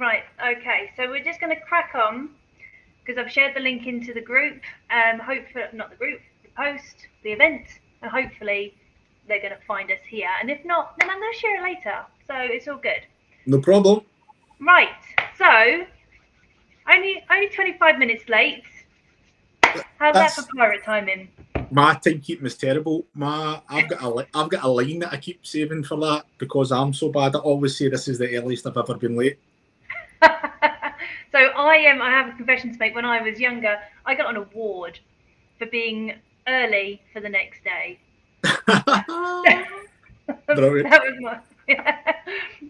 Right, okay, so we're just going to crack on because I've shared the link into the group, hopefully, not the group, the post, the event, and hopefully they're going to find us here. And if not, then I'm going to share it later, so it's all good. No problem. Right, so only 25 minutes late. How's that for pirate timing? My timekeeping is terrible. I've got a line that I keep saving for that because I'm so bad. I always say this is the earliest I've ever been late. So I have a confession to make. When I was younger, I got an award for being early for the next day. Brilliant. That was my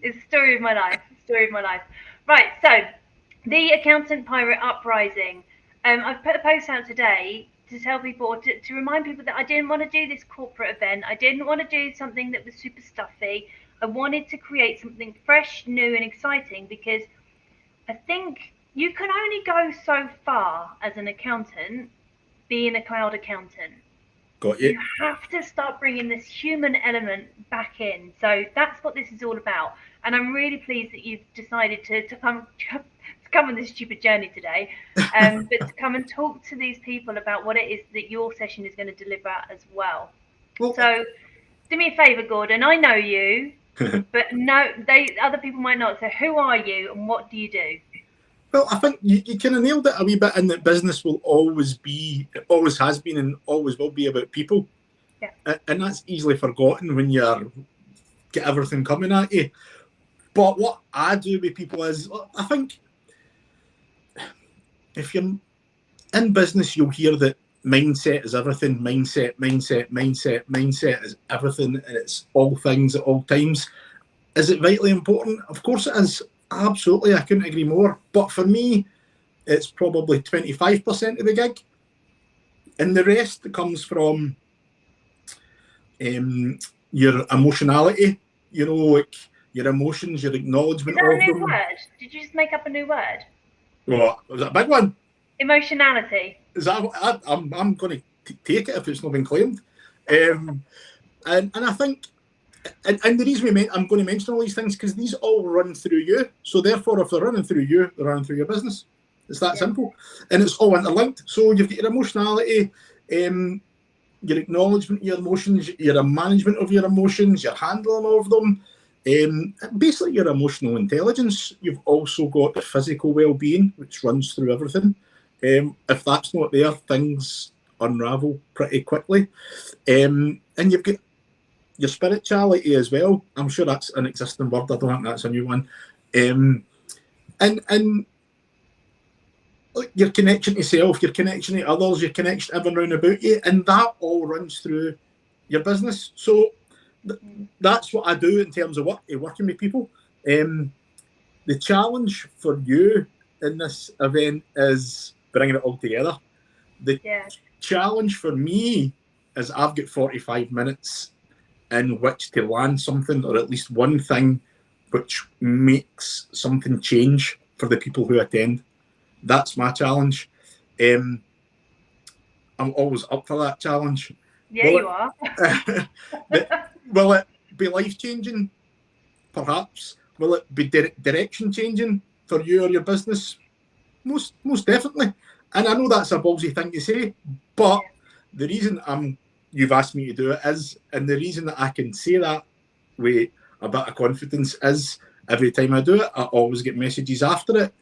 it's the story of my life. Story of my life. Right, so the Accountant Pirate Uprising. I've put a post out today to tell people to remind people that I didn't want to do this corporate event. I didn't want to do something that was super stuffy. I wanted to create something fresh, new, and exciting because I think you can only go so far as an accountant being a cloud accountant. Got You you. have to start bringing this human element back in. So that's what this is all about. And I'm really pleased that you've decided to come on this stupid journey today, but to come and talk to these people about what it is that your session is going to deliver as well. Well, So do me a favour, Gordon. I know you, but no, other people might not. So who are you and what do you do? well, I think you kind of nailed it a wee bit in that business will always be, it always has been, and always will be about people. Yeah. And that's easily forgotten when you're get everything coming at you. But what I do with people is, I think if you're in business, you'll hear that mindset is everything. Mindset is everything, and it's all things at all times. Is it vitally important? Of course it is. Absolutely, I couldn't agree more. But for me, it's probably 25% of the gig, and the rest comes from your emotionality. You know, like your emotions, your Is acknowledgement that a of new them. word? Did you just make up a new word? What was that a big one? Emotionality. Is that I'm going to take it if it's not been claimed. Um, and I think, and the reason I'm going to mention all these things because these all run through you. So therefore, if they're running through you, they're running through your business. It's that simple, and it's all interlinked. So you've got your emotionality, your acknowledgement of your emotions, your management of your emotions, your handling of them. Basically, your emotional intelligence. You've also got the physical well-being, which runs through everything. If that's not there, things unravel pretty quickly. And you've got your spirituality as well. I'm sure that's an existing word. I don't think that's a new one. And your connection to self, your connection to others, your connection to everyone around about you, and that all runs through your business. So that's what I do in terms of working with people. The challenge for you in this event is bringing it all together. The challenge for me is I've got 45 minutes in which to land something, or at least one thing, which makes something change for the people who attend. That's my challenge. I'm always up for that challenge. Yeah, you are. Will it be life changing? Perhaps. Will it be direction changing for you or your business? Most definitely. And I know that's a ballsy thing to say, but the reason you've asked me to do it is, and the reason that I can say that with a bit of confidence is every time I do it, I always get messages after it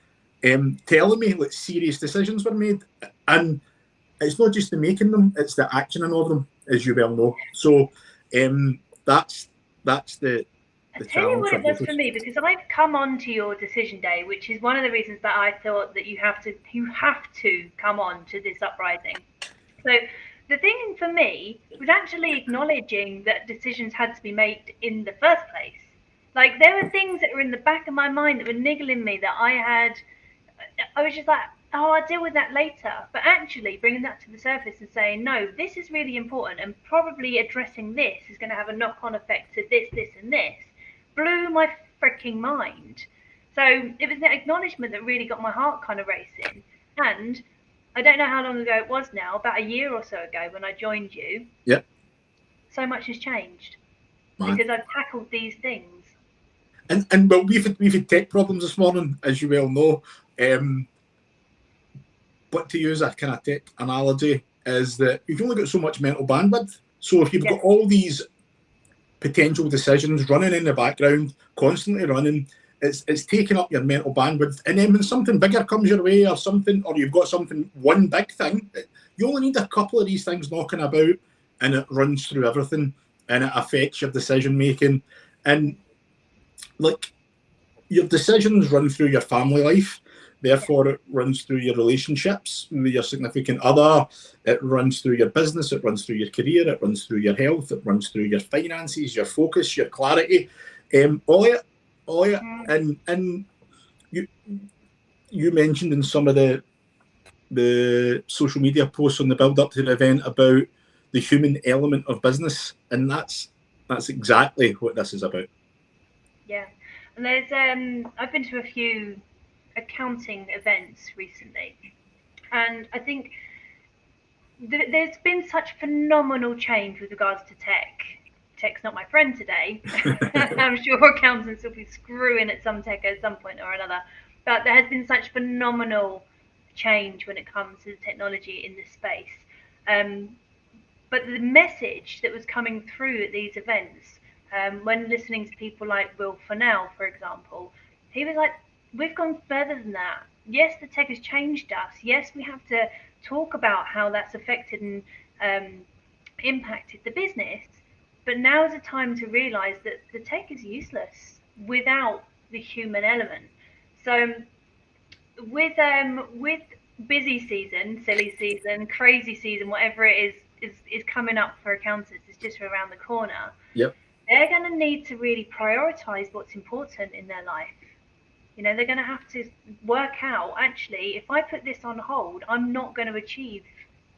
telling me like serious decisions were made. And it's not just the making them, it's the actioning of them, as you well know. So that's the I'll tell you challenge what for it was both for us. me because I've come on to your decision day, which is one of the reasons that I thought that you have to come on to this uprising. So the thing for me was actually acknowledging that decisions had to be made in the first place. Like there were things that were in the back of my mind that were niggling me that I was just like, oh, I'll deal with that later. But actually bringing that to the surface and saying, no, this is really important and probably addressing this is going to have a knock-on effect to this, this and this blew my freaking mind. So it was the acknowledgement that really got my heart kind of racing. And I don't know how long ago it was now, about a year or so ago when I joined you. Yep. So much has changed Man. because I've tackled these things. And well, we've had tech problems this morning, as you well know. But to use a kind of tech analogy, is that you've only got so much mental bandwidth. So if you've got all these potential decisions running in the background, constantly running, it's taking up your mental bandwidth. And then when something bigger comes your way, or you've got one big thing, you only need a couple of these things knocking about, and it runs through everything, and it affects your decision making. And like, your decisions run through your family life. Therefore, it runs through your relationships with your significant other. It runs through your business. It runs through your career. It runs through your health. It runs through your finances, your focus, your clarity. All of it. And you mentioned in some of the social media posts on the build up to the event about the human element of business, and that's exactly what this is about. Yeah, and there's I've been to a few accounting events recently, and I think there's been such phenomenal change with regards to tech. Tech's not my friend today. I'm sure accountants will be screwing at some tech at some point or another, but there has been such phenomenal change when it comes to technology in this space. But the message that was coming through at these events, when listening to people like Will Fennell, for example, he was like, we've gone further than that. Yes, the tech has changed us. Yes, we have to talk about how that's affected and impacted the business. But now is a time to realise that the tech is useless without the human element. So with busy season, silly season, crazy season, whatever it is coming up for accountants, it's just around the corner. Yep. They're going to need to really prioritise what's important in their life. You know, they're going to have to work out, actually, if I put this on hold, I'm not going to achieve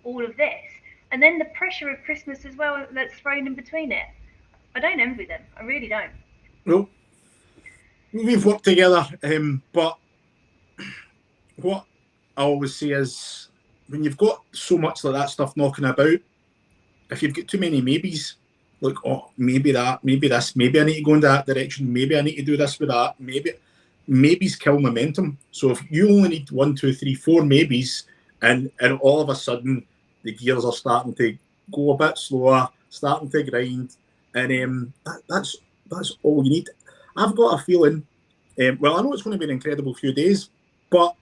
all of this. And then the pressure of Christmas as well that's thrown in between it. I don't envy them. I really don't. Well, we've worked together, but what I always say is, when you've got so much like that stuff knocking about, if you've got too many maybes, like, oh, maybe that, maybe this, maybe I need to go in that direction, maybe I need to do this with that, maybes kill momentum. So if you only need 1, 2, 3, 4 maybes, and all of a sudden the gears are starting to go a bit slower, starting to grind, and that's all you need. I've got a feeling, well, I know it's going to be an incredible few days, but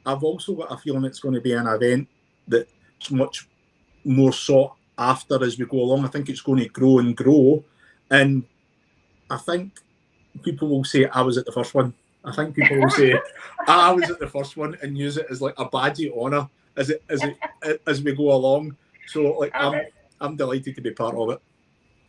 I've also got a feeling it's going to be an event that's much more sought after as we go along. I think it's going to grow and grow, and I think people will say I was at the first one. I think people will say I was at the first one and use it as like a badge of honour as we go along. So like, I'm delighted to be part of it.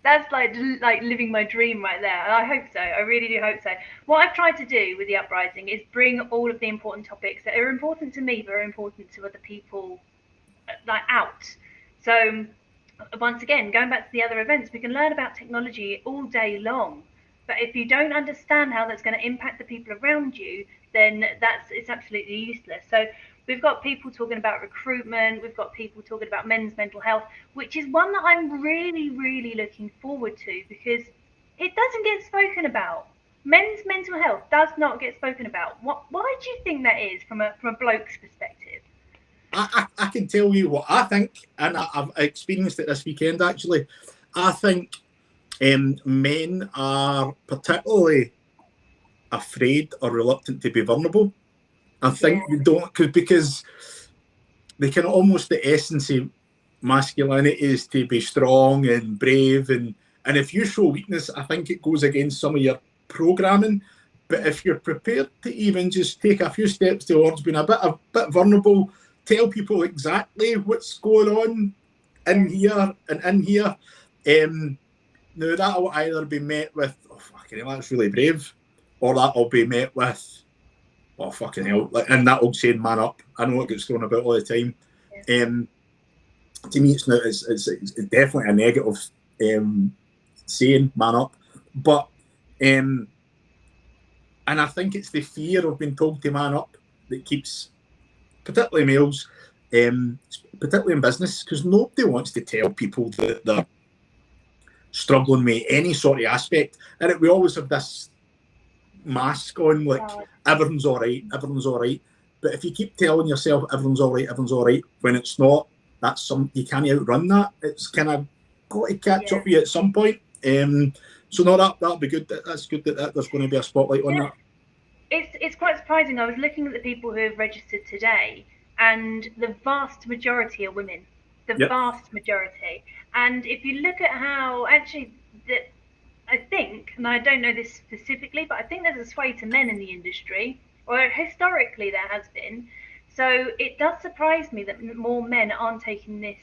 That's like living my dream right there. And I hope so. I really do hope so. What I've tried to do with the Uprising is bring all of the important topics that are important to me, but are important to other people, like, out. So once again, going back to the other events, we can learn about technology all day long. But if you don't understand how that's going to impact the people around you, then it's absolutely useless. So we've got people talking about recruitment. We've got people talking about men's mental health, which is one that I'm really, really looking forward to, because it doesn't get spoken about. Men's mental health does not get spoken about. Why do you think that is from a bloke's perspective? I can tell you what I think, and I've experienced it this weekend, actually. I think men are particularly afraid or reluctant to be vulnerable. I think you don't, because they can almost, the essence of masculinity is to be strong and brave, and if you show weakness, I think it goes against some of your programming. But if you're prepared to even just take a few steps towards being a bit vulnerable, tell people exactly what's going on in here and in here, now that'll either be met with, oh fucking hell, that's really brave, or that'll be met with, oh fucking hell, and that old saying, man up. I know it gets thrown about all the time. To me, it's definitely a negative saying, man up. But and I think it's the fear of being told to man up that keeps, particularly males, particularly in business, because nobody wants to tell people that they're struggling with any sort of aspect. And we always have this mask on, like everything's all right. But if you keep telling yourself everything's all right, when it's not, you can't outrun that. It's kind of got to catch up with you at some point. So no, that'll be good. That's good that there's going to be a spotlight on that. It's quite surprising. I was looking at the people who have registered today, and the vast majority are women. The vast majority. And if you look at how actually I think, and I don't know this specifically, but I think there's a sway to men in the industry, or historically there has been. So it does surprise me that more men aren't taking this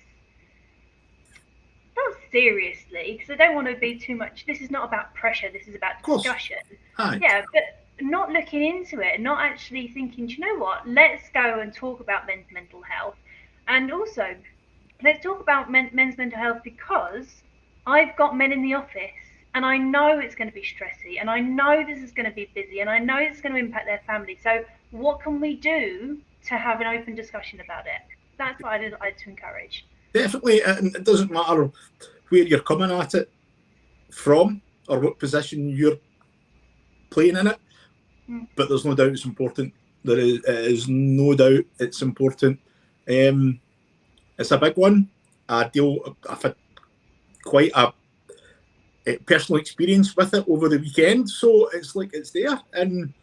not seriously, because I don't want to be too much. This is not about pressure. This is about discussion. Yeah, but not looking into it, not actually thinking, do you know what? Let's go and talk about men's mental health, and also let's talk about men's mental health, because I've got men in the office, and I know it's going to be stressy, and I know this is going to be busy, and I know it's going to impact their family. So what can we do to have an open discussion about it? That's what I'd like to encourage. Definitely, and it doesn't matter where you're coming at it from or what position you're playing in it, but there's no doubt it's important. There is no doubt it's important. It's a big one. I've had quite a personal experience with it over the weekend, so it's like it's there. And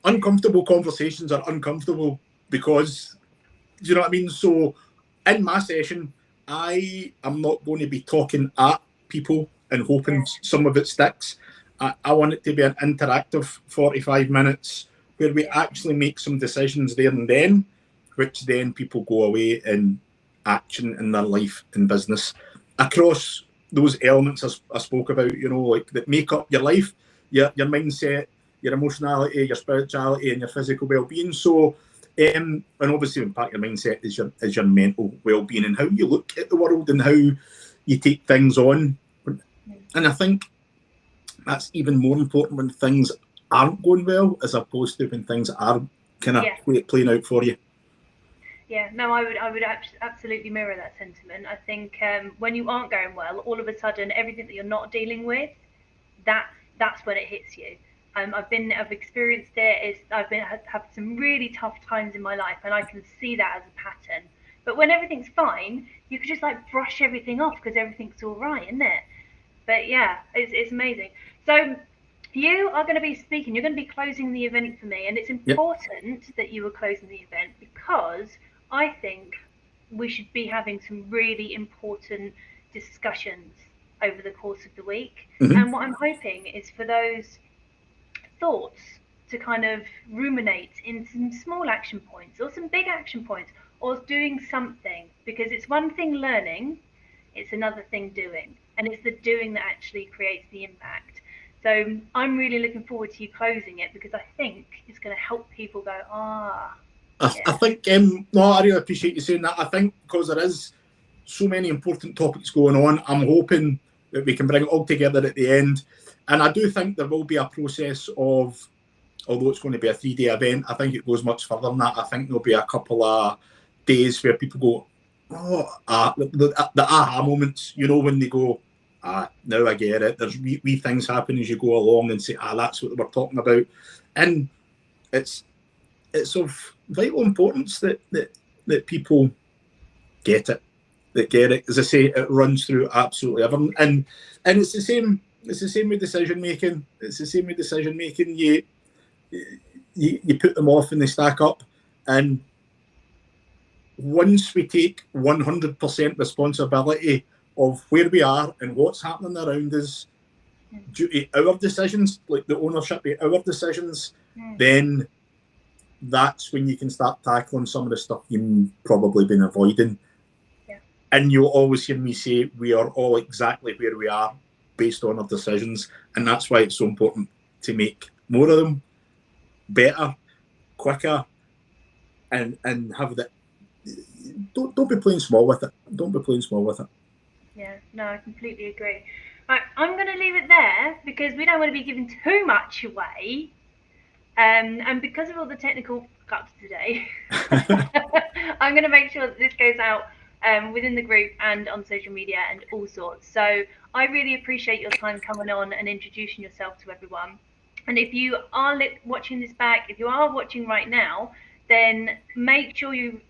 uncomfortable conversations are uncomfortable because, do you know what I mean? So in my session, I am not going to be talking at people and hoping some of it sticks. I want it to be an interactive 45 minutes where we actually make some decisions there and then, which then people go away in action in their life and business across those elements I spoke about, you know, like that make up your life, your mindset, your emotionality, your spirituality, and your physical well-being. So, and obviously, part of your mindset is your mental well-being and how you look at the world and how you take things on. And I think that's even more important when things aren't going well, as opposed to when things are kind of playing out for you. Yeah, no, I would absolutely mirror that sentiment. I think when you aren't going well, all of a sudden, everything that you're not dealing with, that's when it hits you. I've experienced it. I've had some really tough times in my life, and I can see that as a pattern. But when everything's fine, you can just like brush everything off because everything's all right, isn't it? But yeah, it's amazing. So you are going to be speaking. You're going to be closing the event for me, and it's important that you are closing the event because I think we should be having some really important discussions over the course of the week. And what I'm hoping is for those thoughts to kind of ruminate in some small action points or some big action points or doing something, because it's one thing learning, it's another thing doing, and it's the doing that actually creates the impact. So I'm really looking forward to you closing it because I think it's going to help people go, I think, no, I really appreciate you saying that. I think because there is so many important topics going on, I'm hoping that we can bring it all together at the end. And I do think there will be a process of, although it's going to be a 3-day event, I think it goes much further than that. I think there'll be a couple of days where people go, the aha moments, you know, when they go, now I get it. There's wee things happen as you go along and say, that's what we're talking about. And it's of vital importance that people get it. As I say, it runs through absolutely everything. And it's the same with decision making. You put them off and they stack up. And once we take 100% responsibility of where we are and what's happening around us due to our decisions, like the ownership of our decisions, then that's when you can start tackling some of the stuff you've probably been avoiding. And you'll always hear me say we are all exactly where we are based on our decisions. And that's why it's so important to make more of them better, quicker, and have that. Don't be playing small with it. Yeah, no, I completely agree. Right, I'm going to leave it there because we don't want to be giving too much away. And because of all the technical hiccups today, I'm going to make sure that this goes out within the group and on social media and all sorts. So I really appreciate your time coming on and introducing yourself to everyone. And if you are watching this back, if you are watching right now, then make sure you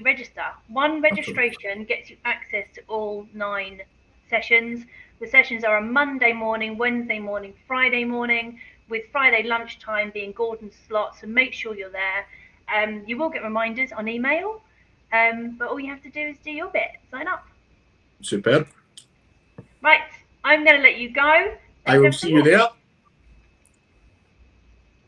register. One registration gets you access to all 9 sessions. The sessions are a Monday morning, Wednesday morning, Friday morning, with Friday lunchtime being Gordon's slot. So make sure you're there. You will get reminders on email, but all you have to do is do your bit. Sign up. Superb. Right, I'm going to let you go. I will see you there.